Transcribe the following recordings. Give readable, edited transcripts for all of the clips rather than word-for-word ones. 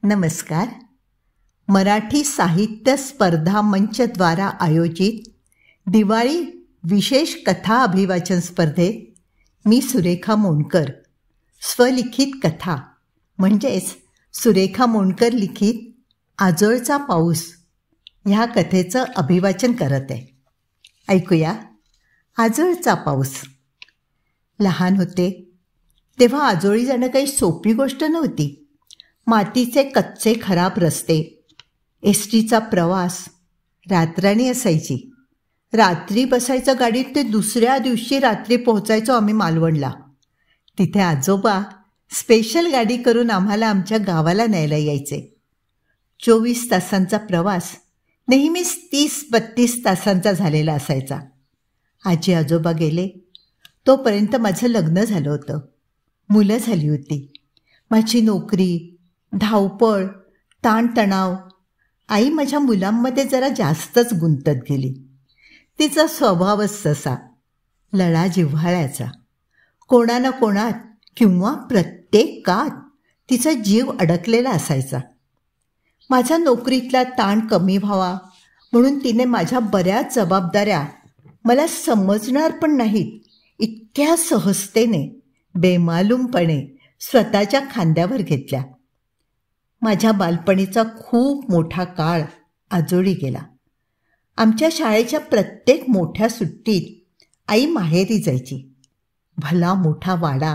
नमस्कार. मराठी साहित्य स्पर्धा मंचद्वारा आयोजित दिवाळी विशेष कथा अभिवाचन स्पर्धेत मी सुरेखा मोंडकर स्वलिखित कथा म्हणजेच सुरेखा मोंडकर लिखित आजोळचा पाऊस ह्या कथेचं अभिवाचन करत आहे. ऐकूया. आजोळचा पाऊस. लहान होते तेव्हा आजोळी जाणं काही सोपी गोष्ट नव्हती. मातीचे कच्चे खराब रस्ते, एस टीचा प्रवास, रात्रणी असायची. रात्री बसायचं गाडीत ते दुसऱ्या दिवशी रात्री पोहोचायचो आम्ही मालवणला. तिथे आजोबा स्पेशल गाडी करून आम्हाला आमच्या गावाला न्यायला यायचे. 24 तासांचा प्रवास नेहमीच 30-32 तासांचा झालेला असायचा. आजी आजोबा गेले तोपर्यंत माझं लग्न झालं होतं. मुलं झाली होती. माझी नोकरी, धावपळ, ताणतणाव. आई माझ्या मुलांमध्ये जरा जास्तच गुंतत गेली. तिचा स्वभावच तसा, लळा जिव्हाळ्याचा. कोणा ना कोणात किंवा प्रत्येकात तिचा जीव अडकलेला असायचा. माझ्या नोकरीतला ताण कमी व्हावा म्हणून तिने माझ्या बऱ्याच जबाबदाऱ्या मला समजणार पण नाहीत इतक्या सहजतेने, बेमालूमपणे स्वतःच्या खांद्यावर घेतल्या. माझ्या बालपणीचा खूप मोठा काळ आजोळी गेला. आमच्या शाळेच्या प्रत्येक मोठ्या सुट्टीत आई माहेरी जायची. भला मोठा वाडा,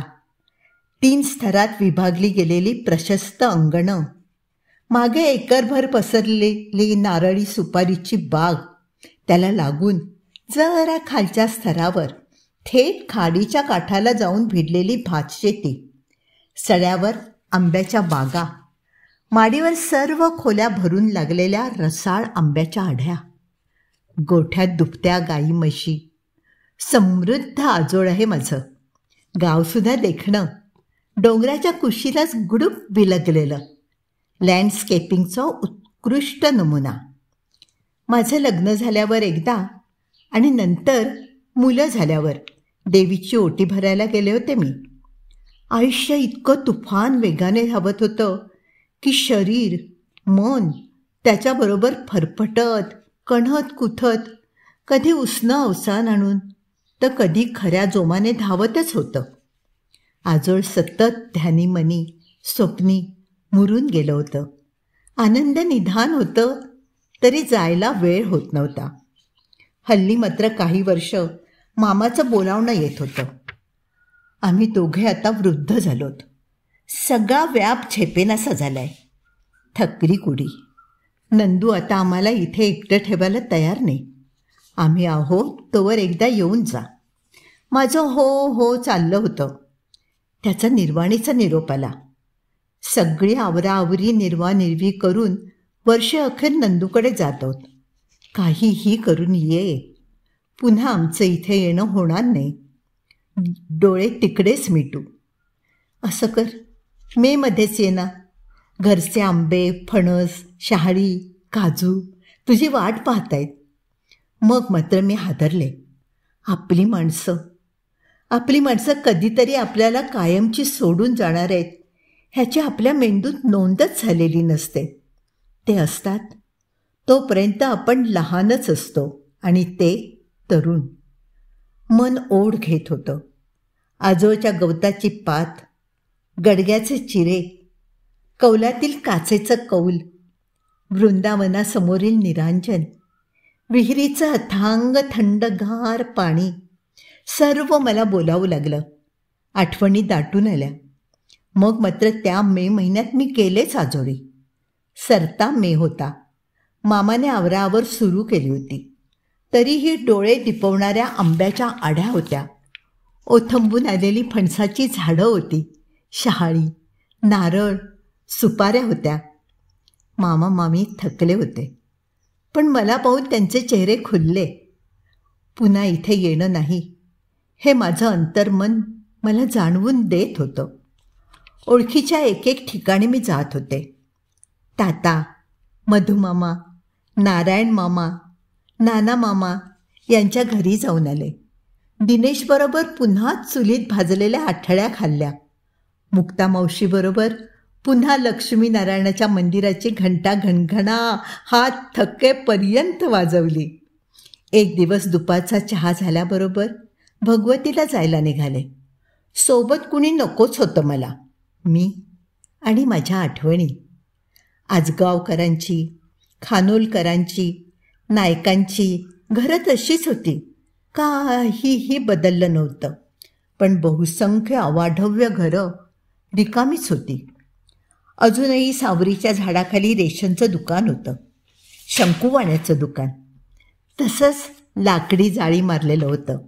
3 स्तरात विभागली गेलेली प्रशस्त अंगणं, मागे एकरभर पसरलेली नारळी सुपारीची बाग, त्याला लागून जरा खालच्या स्तरावर थेट खाडीच्या काठाला जाऊन भिडलेली भातशेती, सड्यावर आंब्याच्या बागा, माडीवर सर्व खोल्या भरून लागलेल्या रसाळ आंब्याच्या आढ्या, गोठ्यात दुभत्या गाई म्हशी. समृद्ध आजोळ आहे माझं. गावसुद्धा देखणं, डोंगराच्या कुशीलाच गुडूप बिलगलेलं, लँडस्केपिंगचा उत्कृष्ट नमुना. माझं लग्न झाल्यावर एकदा आणि नंतर मुलं झाल्यावर देवीची ओटी भरायला गेले होते मी. आयुष्य इतकं तुफान वेगाने धावत होतं की शरीर, मन त्याच्याबरोबर फरफटत, कण्हत कुथत, कधी उसणं अवसान आणून तर कधी खऱ्या जोमाने धावतच होतं. आजोळ सतत ध्यानीमनी, स्वप्नी मुरून गेलं होतं. आनंद निधान होतं तरी जायला वेळ होत नव्हता. हल्ली मात्र काही वर्ष मामाचं बोलावणं येत होतं. आम्ही दोघे आता वृद्ध झालोत. सगळा व्याप झेपेनासा झालाय. थकली कुडी. नंदू आता आम्हाला इथे एकटं ठेवायला तयार नाही. आम्ही आहोत तोवर एकदा येऊन जा. माझं हो हो चाललं होतं. त्याचा निर्वाणीचा निरोप आला. सगळी आवराआवरी निर्वानिर्वी करून वर्षे अखेर नंदूकडे जात आहोत. काहीही करून ये. पुन्हा आमचं इथे येणं होणार नाही. डोळे तिकडेच मिटू. असं कर, मेमध्येच ये ना. घरचे आंबे, फणस, शहाळी, काजू तुझी वाट पाहतायत. मग मात्र मी हादरले. आपली माणसं कधीतरी आपल्याला कायमची सोडून जाणार आहेत ह्याची आपल्या मेंदूत नोंदच झालेली नसते. ते असतात तोपर्यंत आपण लहानच असतो आणि ते तरुण. मन ओढ घेत होतं. आजोळच्या गवताची पात, गडग्याचे चिरे, कौलातील काचेचं कौल, वृंदावनासमोरील निरांजन, विहिरीचं अथांग थंडगार पाणी, सर्व मला बोलावू लागलं. आठवणी दाटून आल्या. मग मात्र त्या मे महिन्यात मी गेलेच आजोळी. सरता मे होता. मामाने आवराआवर सुरू केली होती. तरीही डोळे दिपवणाऱ्या आंब्याच्या आढ्या होत्या. ओथंबून आलेली फणसाची झाडं होती. शहाळी, नारळ, सुपाऱ्या होत्या. मामा मामी थकले होते, पण मला पाहून त्यांचे चेहरे खुलले. पुन्हा इथे येणं नाही हे माझं अंतर्मन मला जाणवून देत होतं. ओळखीच्या एक ठिकाणी मी जात होते. ताता, मधुमामा, नारायण मामा, नाना मामा यांच्या घरी जाऊन आले. दिनेशबरोबर पुन्हा चुलीत भाजलेल्या आठळ्या खाल्ल्या. मुक्ता मावशीबरोबर पुन्हा लक्ष्मीनारायणाच्या मंदिराची घंटा घणघणा हात थकेपर्यंत वाजवली. एक दिवस दुपारचा चहा झाल्याबरोबर भगवतीला जायला निघाले. सोबत कुणी नकोच होतं मला. मी आणि माझ्या आठवणी, आजगावकरांची, खानोलकरांची, नायकांची घरं तशीच होती. काहीही बदललं नव्हतं. पण बहुसंख्य अवाढव्य घरं रिकामीच होती. अजूनही सावरीच्या झाडाखाली रेशनचं दुकान होतं, शंकुवाण्याचं दुकान. तसंच लाकडी जाळी मारलेलं होतं.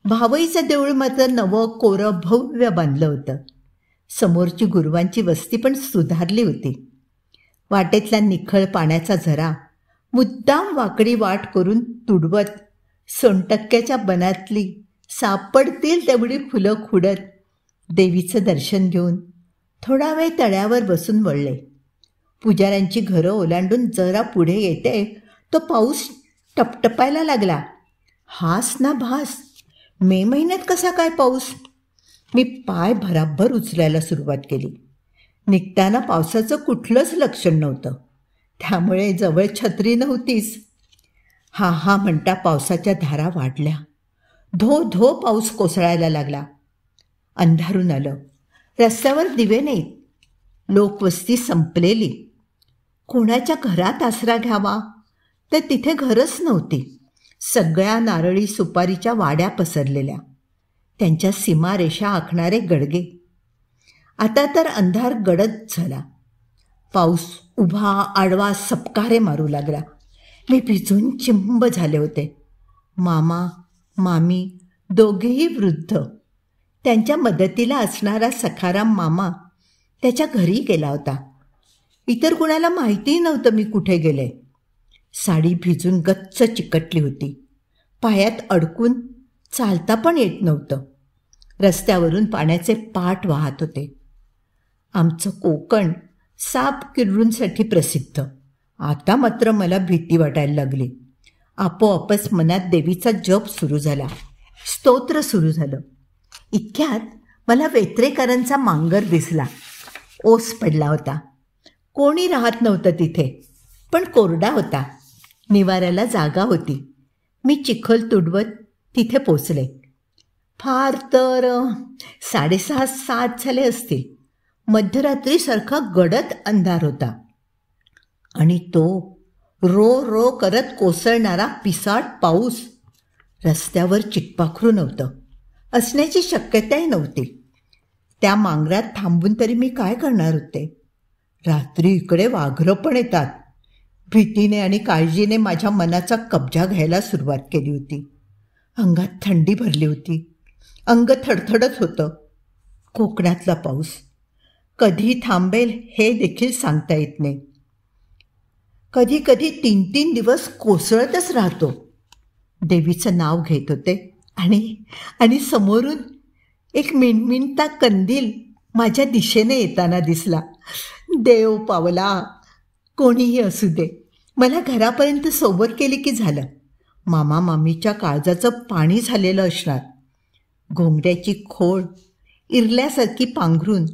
भावईचं देऊळ मात्र नवं कोरं भव्य बांधलं होतं. समोरची गुरवांची वस्ती पण सुधारली होती. वाटेतला निखळ पाण्याचा झरा मुद्दाम वाकडी वाट करून तुडवत सोनटक्क्याच्या बनातली सापडतील तेवढी फुलं खुडत देवीचं दर्शन घेऊन थोडा वेळ तळ्यावर बसून वळले. पुजाऱ्यांची घरं ओलांडून जरा पुढे येते तो पाऊस टपटपायला लागला. हास ना भास, मे महिन्यात कसा काय पाऊस? मी पाय भराभर उचलायला सुरुवात केली. निघताना पावसाचं कुठलंच लक्षण नव्हतं, त्यामुळे जवळ छत्री नव्हतीच. हा म्हणता पावसाच्या धारा वाढल्या. धो धो पाऊस कोसळायला लागला. अंधारून आलं. रस्त्यावर दिवे नाहीत. लोकवस्ती संपलेली. कोणाच्या घरात आसरा घ्यावा तर तिथे घरच नव्हती. सगळ्या नारळी सुपारीच्या वाड्या पसरलेल्या, त्यांच्या सीमारेषा आखणारे गडगे. आता तर अंधार गडद झाला. पाऊस उभा आडवा सपकारे मारू लागला. मी भिजून चिंब झाले होते. मामा मामी दोघेही वृद्ध. त्यांच्या मदतीला असणारा सखाराम मामा त्याच्या घरी गेला होता. इतर कुणाला माहितीही नव्हतं मी कुठे गेले. साडी भिजून गच्च चिकटली होती. पायात अडकून चालता पण येत नव्हतं. रस्त्यावरून पाण्याचे पाट वाहत होते. आमचं कोकण साप किर्रूंसाठी प्रसिद्ध. आता मात्र मला भीती वाटायला लागली. आपोआपच मनात देवीचा जप सुरू झाला, स्तोत्र सुरू झालं. इतक्यात मला वेत्रेकरांचा मांगर दिसला. ओस पडला होता. कोणी राहत नव्हतं तिथे, पण कोरडा होता. निवाऱ्याला जागा होती. मी चिखल तुडवत तिथे पोचले. फार तर 6:30-7 झाले असतील. मध्यरात्रीसारखा गडद अंधार होता आणि तो रो रो करत कोसळणारा पिसाट पाऊस. रस्त्यावर चिकपाखरू नव्हतं, असण्याची शक्यताही नव्हती. त्या मांगरात थांबून तरी मी काय करणार होते? रात्री इकडे वाघरं पण येतात. भीतीने आणि काळजीने माझ्या मनाचा कब्जा घ्यायला सुरुवात केली होती. अंगात थंडी भरली होती. अंग थडथडत होतं. कोकणातला पाऊस कधी थांबेल हे देखील सांगता येत नाही. कधी कधी 3-3 दिवस कोसळतच राहतो. देवीचं नाव घेत होते आणि समोरून एक मिणमिणता कंदील माझ्या दिशेने येताना दिसला. देव पावला. कोणीही असू दे, मला घरापर्यंत सोबत केली की झालं. मामा मामीच्या काळजाचं पाणी झालेलं असणार. घोंगड्याची खोड इरल्यासारखी पांघरून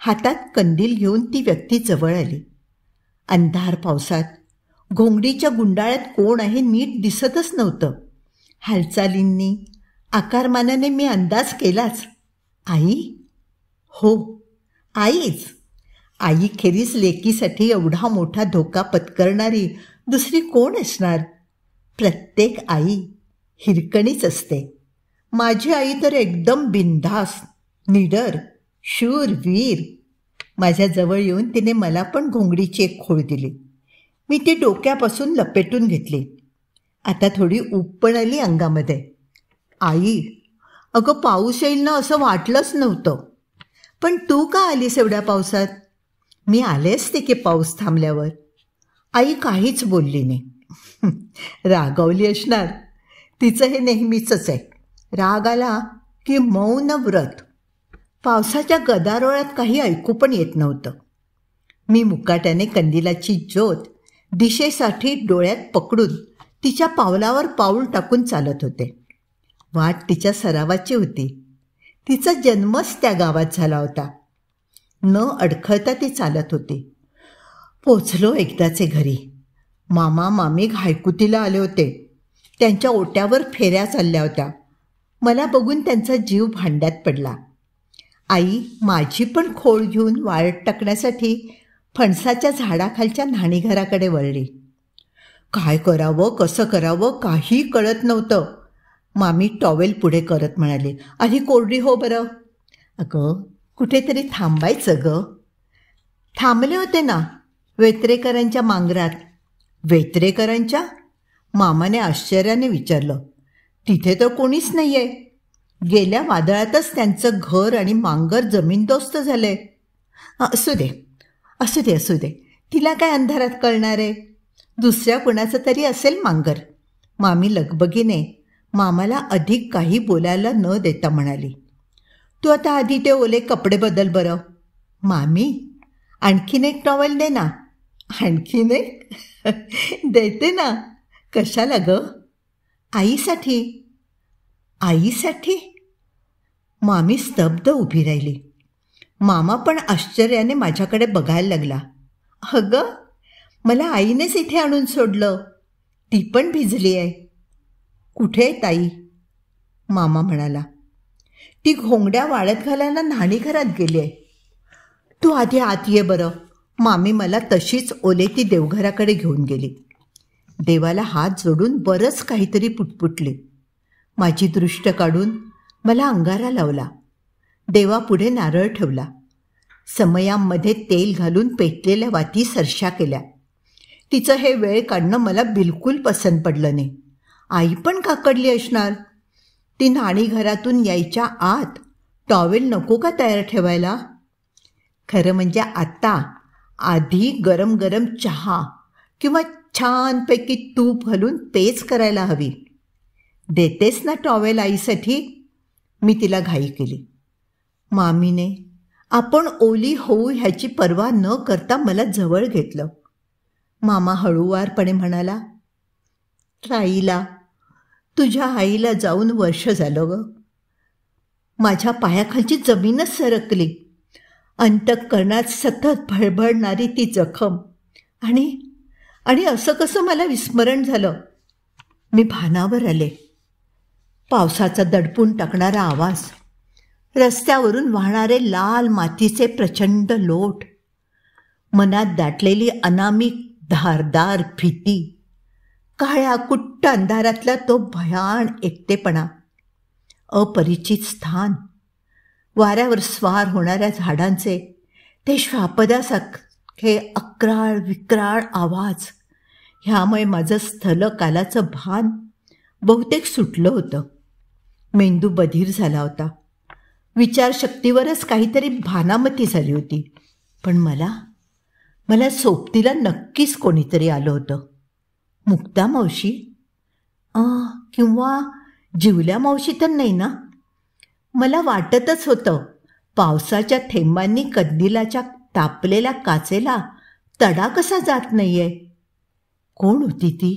हातात कंदील घेऊन ती व्यक्ती जवळ आली. अंधार पावसात घोंगडीच्या गुंडाळ्यात कोण आहे नीट दिसतच नव्हतं. हालचालींनी आकारमानाने मी अंदाज केलाच. आई? हो, आईच. आईखेरीज लेकीसाठी एवढा मोठा धोका पत्करणारी दुसरी कोण असणार? प्रत्येक आई हिरकणीच असते. माझी आई तर एकदम बिनधास्त, निडर, शूरवीर. माझ्या जवळ येऊन तिने मला पण घोंगडीची एक खोड दिली. मी ती डोक्यापासून लपेटून घेतली. आता थोडी ऊब पण आली अंगामध्ये. आई, अगं पाऊस येईल ना असं वाटलंच नव्हतं. पण तू का आलीस एवढ्या पावसात? मी आले असते की पाऊस थांबल्यावर. आई काहीच बोलली नाही. रागावली असणार. तिचं हे नेहमीचंच आहे. राग आला की मौन व्रत. पावसाच्या गदारोळात काही ऐकू पण येत नव्हतं. मी मुकाट्याने कंदिलाची ज्योत दिशेसाठी डोळ्यात पकडून तिच्या पावलावर पाऊल टाकून चालत होते. वाट तिच्या सरावाची होती. तिचा जन्मच त्या गावात झाला होता. न अडखळता ती चालत होती. पोचलो एकदाचे घरी. मामा मामी घायकुतीला आले होते. त्यांच्या ओट्यावर फेऱ्या चालल्या होत्या. मला बघून त्यांचा जीव भांड्यात पडला. आई माझी पण खोळ घेऊन वाळत टाकण्यासाठी फणसाच्या झाडाखालच्या न्हाणीघराकडे वळली. काय करावं कसं करावं काही कळत नव्हतं. मामी टॉवेल पुढे करत म्हणाली, आधी कोरडी हो बरं. अगं कुठेतरी थांबायचं ग. थांबले होते ना वेत्रेकरांच्या मांगरात. वेत्रेकरांच्या? मामाने आश्चर्याने विचारलं. तिथे तर कोणीच नाही आहे. गेल्या वादळातच त्यांचं घर आणि मांगर जमीनदोस्त झालंय. असू दे असू दे असू दे, तिला काय अंधारात कळणार आहे. दुसऱ्या कुणाचं तरी असेल मांगर. मामी लगबगीने मामाला अधिक काही बोलायला न देता म्हणाली, तू आता आधी ते ओले कपडे बदल बरं. मामी आणखीन एक टॉवेल दे ना. आणखीन एक? देते ना. कशाला ग? आईसाठी. आईसाठी? मामी स्तब्ध उभी राहिली. मामा पण आश्चर्याने माझ्याकडे बघायला लागला. अगं मला आईनेच इथे आणून सोडलं. ती पण भिजली आहे. कुठे आहे ताई? मामा म्हणाला, ती घोंगड्या वाळत घालायला न्हाणीघरात गेली आहे. तू आधी आत ये बरं. मामी मला तशीच ओलेती देवघराकडे घेऊन गेली. देवाला हात जोडून बरंच काहीतरी पुटपुटले. माझी दृष्ट काढून मला अंगारा लावला. देवापुढे नारळ ठेवला. समयांमध्ये तेल घालून पेटलेल्या वाती सरशा केल्या. तिचं हे वेळ काढणं मला बिलकुल पसंत पडलं नाही. आई पण काकडली असणार. ती न्हाणीघरातून यायच्या आत टॉवेल नको का तयार ठेवायला? खरं म्हणजे आता आधी गरम गरम चहा किंवा छानपैकी तूप घालून पेच करायला हवी. देतेस ना टॉवेल आईसाठी? मी तिला घाई केली. मामीने आपण ओली होऊ ह्याची पर्वा न करता मला जवळ घेतलं. मामा हळूवारपणे म्हणाला, राईला तुझ्या आईला जाऊन वर्ष झालं ग. माझ्या पायाखालची जमीनच सरकली. अंतःकरणात सतत भळभळणारी ती जखम. आणि असं कसं मला विस्मरण झालं. मी भानावर आले. पावसाचा दडपून टाकणारा आवाज, रस्त्यावरून वाहणारे लाल मातीचे प्रचंड लोट, मनात दाटलेली अनामिक धारदार भीती, काळ्या कुट्ट अंधारातला तो भयान एकटेपणा, अपरिचित स्थान, वाऱ्यावर स्वार होणाऱ्या झाडांचे ते श्वापदासारखे अक्राळ विक्राळ आवाज, ह्यामुळे माझं स्थलकालाचं भान बहुतेक सुटलं होतं. मेंदू बधीर झाला होता. विचारशक्तीवरच काहीतरी भानामती झाली होती. पण मला सोबतीला नक्कीच कोणीतरी आलं होतं. मुक्ता मावशी किंवा जिवल्या मावशी तर नाही ना? मला वाटतच होतं. पावसाच्या थेंबांनी कंदिलाच्या तापलेल्या काचेला तडा कसा जात नाहीये. कोण होती ती?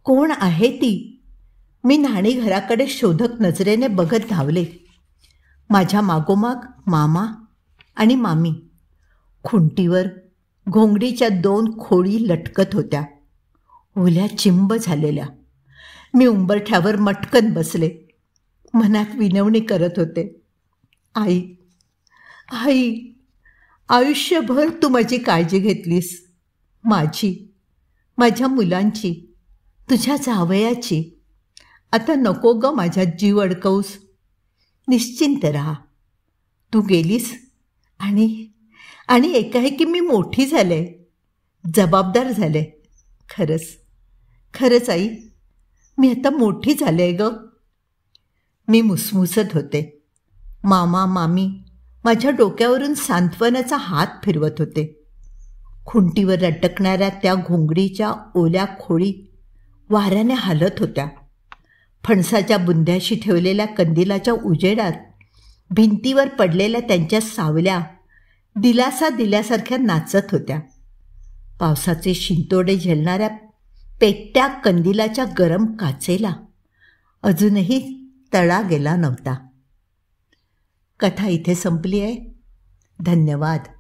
कोण आहे ती? मी न्हाणीघराकडे शोधक नजरेने बघत धावले. माझ्या मागोमाग मामा आणि मामी. खुंटीवर घोंगडीच्या 2 खोळी लटकत होत्या, ओल्या चिंब झालेल्या. मी उंबरठ्यावर मटकन बसले. मनात विनवणी करत होते, आई आई, आयुष्यभर तू माझी काळजी घेतलीस. माझ्या मुलांची, तुझ्या जावयाची. आता नको ग माझ्यात जीव अडकवूस. निश्चिंत राहा. तू गेलीस आणि एकाएकी मी मोठी झाले, जबाबदार झाले. खरंच आई, मी आता मोठी झाले ग. मी मुसमुसत होते. मामा मामी माझ्या डोक्यावरून सांत्वनाचा हात फिरवत होते. खुंटीवर लटकणाऱ्या त्या घोंगडीच्या ओल्या खोळी वाऱ्याने हालत होत्या. फणसाच्या बुंध्याशी ठेवलेल्या कंदिलाच्या उजेडात भिंतीवर पडलेल्या त्यांच्या सावल्या दिलासा दिल्यासारख्या नाचत होत्या. पावसाचे शिंतोडे झेलणाऱ्या पेटत्या कंदिलाच्या गरम काचेला अजूनही तडा गेला नव्हता. कथा इथे संपली आहे. धन्यवाद.